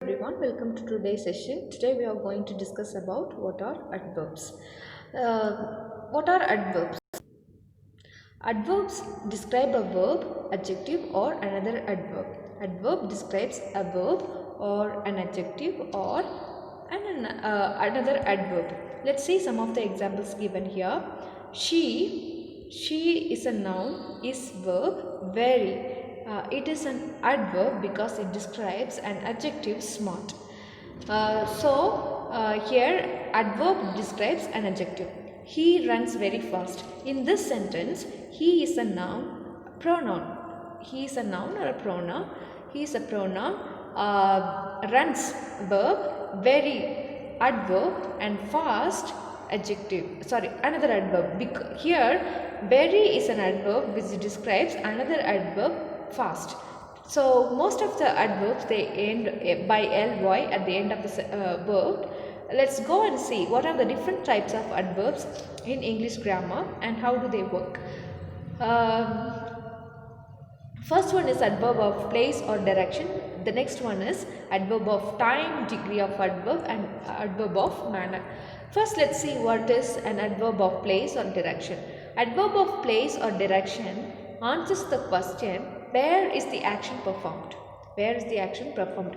Everyone, welcome to today's session. Today we are going to discuss about what are adverbs. What are adverbs? Adverbs describe a verb, adjective or another adverb. Adverb describes a verb or an adjective or another adverb. Let's see some of the examples given here. She is a noun, is verb, very. It is an adverb because it describes an adjective, smart. Here adverb describes an adjective. He runs very fast. In this sentence, he is a noun, pronoun. He is a noun or a pronoun. He is a pronoun. Runs verb, very adverb, and fast adjective. Sorry, another adverb. Here, very is an adverb which describes another adverb, fast. So most of the adverbs they end by ly at the end of the word. Let's go and see what are the different types of adverbs in English grammar and how do they work. Um, First one is adverb of place or direction. The next one is adverb of time, degree of adverb, and adverb of manner. First, let's see what is an adverb of place or direction. Adverb of place or direction answers the question, where is the action performed? Where is the action performed?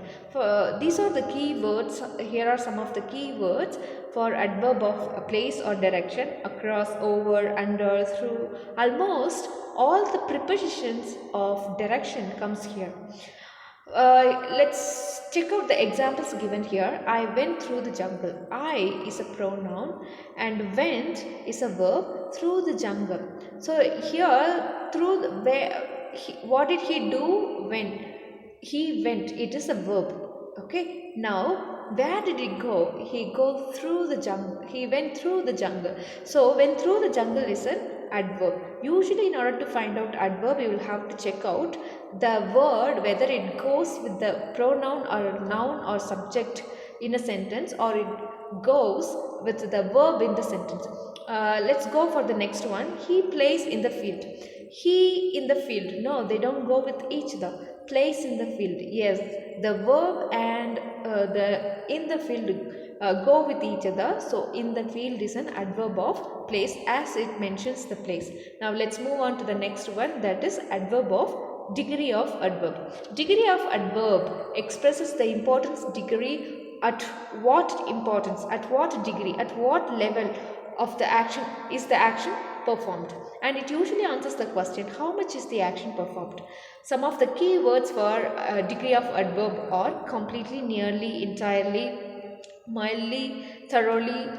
These are the key words. Here are some of the key words for adverb of place or direction: across, over, under, through. Almost all the prepositions of direction comes here. Let's check out the examples given here. I went through the jungle. I is a pronoun and went is a verb, through the jungle. So here through the, what did he do? Went. He went. It is a verb. Okay. Now where did he go? He go through the jungle. He went through the jungle. So went through the jungle is an adverb. Usually in order to find out adverb, you will have to check out the word whether it goes with the pronoun or noun or subject in a sentence, or it goes with the verb in the sentence. Let's go for the next one. He plays in the field. He in the field. No, they don't go with each other. Plays in the field. Yes, the verb and the in the field go with each other. So in the field is an adverb of place as it mentions the place. Now let's move on to the next one, that is adverb of degree of adverb. Degree of adverb expresses the importance degree, at what importance, at what degree, at what level of the action is the action performed, and it usually answers the question, how much is the action performed. Some of the key words for degree of adverb are completely, nearly, entirely, mildly, thoroughly.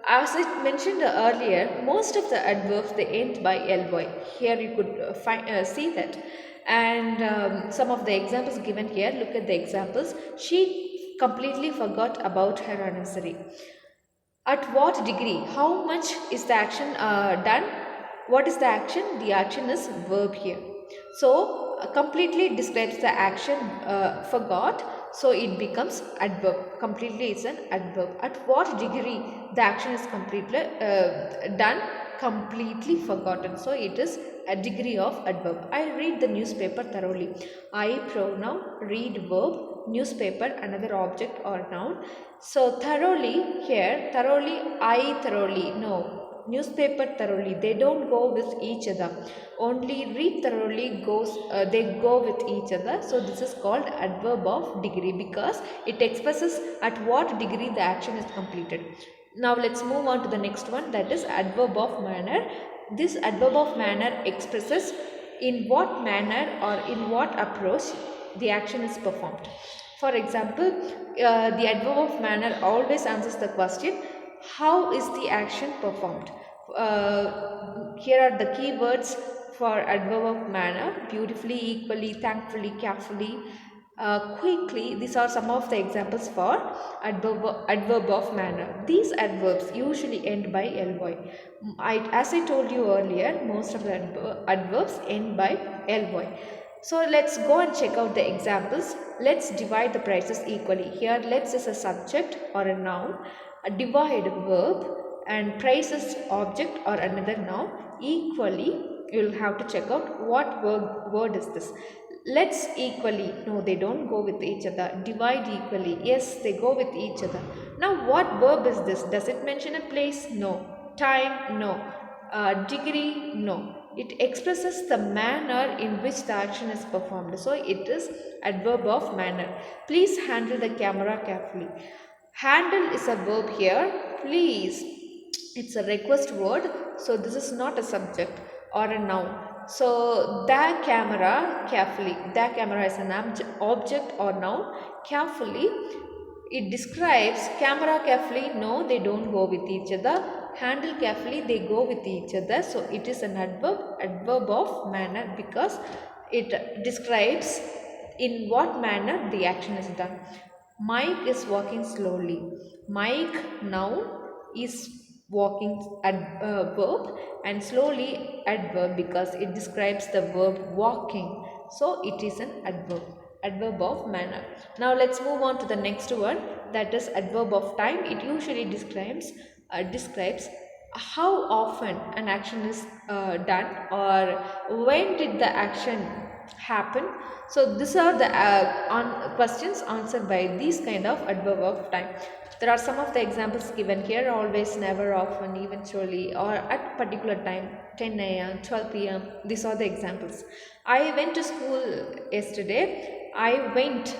As I mentioned earlier, most of the adverbs they end by ly. Here you could see that. And some of the examples given here, look at the examples. She completely forgot about her anniversary. At what degree? How much is the action done? What is the action? The action is verb here. So completely describes the action forgot. So it becomes adverb. Completely is an adverb. At what degree the action is completely done? Completely forgotten. So it is a degree of adverb. I read the newspaper thoroughly. I pronoun, read verb, newspaper another object or noun. So thoroughly here, thoroughly, I thoroughly, no, newspaper thoroughly, they don't go with each other. Only read thoroughly goes, they go with each other. So this is called adverb of degree because it expresses at what degree the action is completed. Now let's move on to the next one, that is adverb of manner. This adverb of manner expresses in what manner or in what approach the action is performed. For example, the adverb of manner always answers the question, how is the action performed? Here are the key words for adverb of manner: beautifully, equally, thankfully, carefully, quickly. These are some of the examples for adverb of manner. These adverbs usually end by ly. As I told you earlier, most of the adverbs end by ly. So let's go and check out the examples. Let's divide the prices equally. Here let's is a subject or a noun, a divide verb, and prices object or another noun. Equally, you will have to check out what word is this. Let's equally. No, they don't go with each other. Divide equally. Yes, they go with each other. Now, what verb is this? Does it mention a place? No. Time? No. Degree? No. It expresses the manner in which the action is performed. So, it is adverb of manner. Please handle the camera carefully. Handle is a verb here. Please, it's a request word, so this is not a subject or a noun. So the camera carefully, the camera is an object or noun. Carefully, it describes. Camera carefully, no, they don't go with each other. Handle carefully, they go with each other. So it is an adverb of manner, because it describes in what manner the action is done. Mike is walking slowly. Mike, noun, is walking verb, and slowly adverb, because it describes the verb walking. So it is an adverb of manner. Now let's move on to the next one, that is adverb of time. It usually describes how often an action is done, or when did the action happen. So these are the questions answered by these kind of adverb of time. There are some of the examples given here: always, never, often, eventually, or at particular time, 10 a.m., 12 p.m. These are the examples. I went to school yesterday. I went.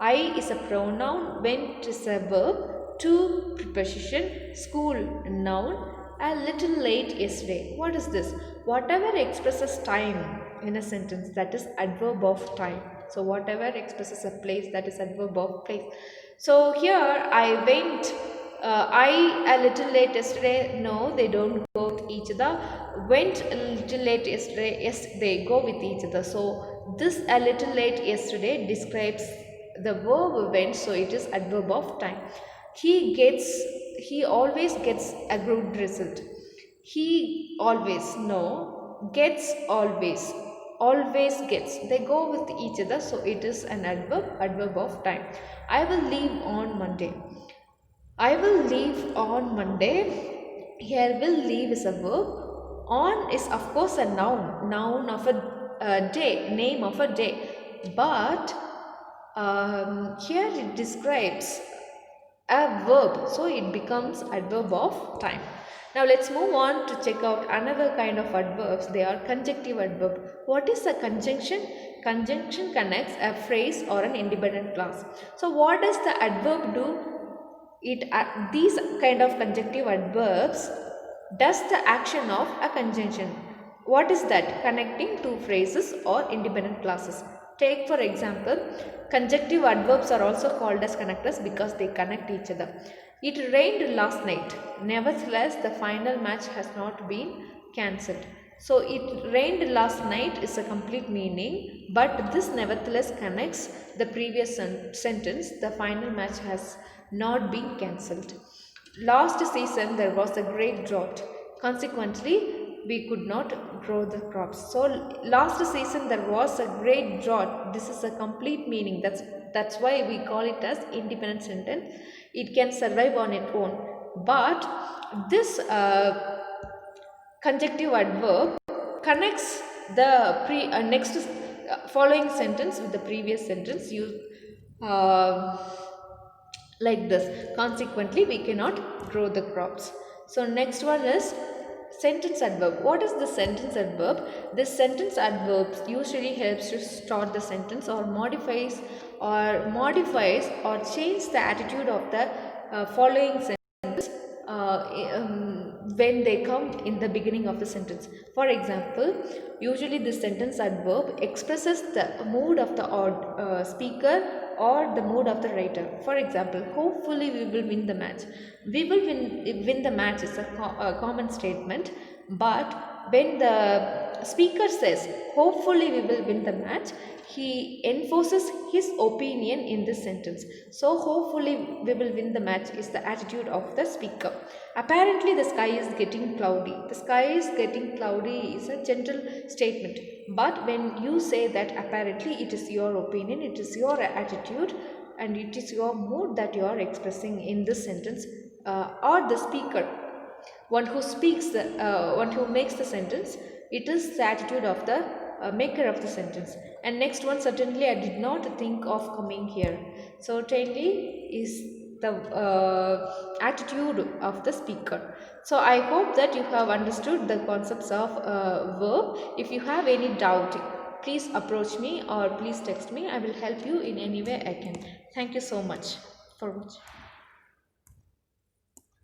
I is a pronoun, went is a verb, to preposition, school noun, a little late yesterday. What is this? Whatever expresses time in a sentence, that is adverb of time. So whatever expresses a place, that is adverb of place. So here I went, I a little late yesterday. No, they don't go with each other. Went a little late yesterday. Yes, they go with each other. So this a little late yesterday describes the verb went, so it is adverb of time. He always gets a good result. He always, no, gets always gets, they go with each other, so it is an adverb of time. I will leave on Monday. I will leave on Monday. Here, will leave is a verb. On is of course a noun of a day, name of a day. But here it describes a verb, so it becomes adverb of time. Now let's move on to check out another kind of adverbs. They are conjunctive adverb. What is a conjunction? Conjunction connects a phrase or an independent clause. So what does the adverb do? It these kind of conjunctive adverbs does the action of a conjunction. What is that? Connecting two phrases or independent clauses. Take for example, conjunctive adverbs are also called as connectors because they connect each other. It rained last night. Nevertheless, the final match has not been cancelled. So it rained last night is a complete meaning, but this nevertheless connects the previous sentence. The final match has not been cancelled. Last season there was a great drought. Consequently, we could not grow the crops. So last season there was a great drought. This is a complete meaning. That's why we call it as independent sentence. It can survive on its own. But this conjunctive adverb connects the next following sentence with the previous sentence. Like this. Consequently, we cannot grow the crops. So next one is sentence adverb. What is the sentence adverb? This sentence adverb usually helps to start the sentence or modifies or change the attitude of the following sentence when they come in the beginning of the sentence. For example, usually this sentence adverb expresses the mood of the speaker or the mood of the writer. For example, hopefully we will win the match. We will win the match is a common statement, but when the speaker says hopefully we will win the match, he enforces his opinion in this sentence. So hopefully we will win the match is the attitude of the speaker. Apparently the sky is getting cloudy. The sky is getting cloudy is a gentle statement, but when you say that apparently, it is your opinion, it is your attitude, and it is your mood that you are expressing in this sentence, or the speaker, one who speaks, one who makes the sentence, it is the attitude of the maker of the sentence. And next one, certainly I did not think of coming here. Certainly is the attitude of the speaker. So I hope that you have understood the concepts of verb. If you have any doubt, please approach me or please text me. I will help you in any way I can. Thank you so much for watching.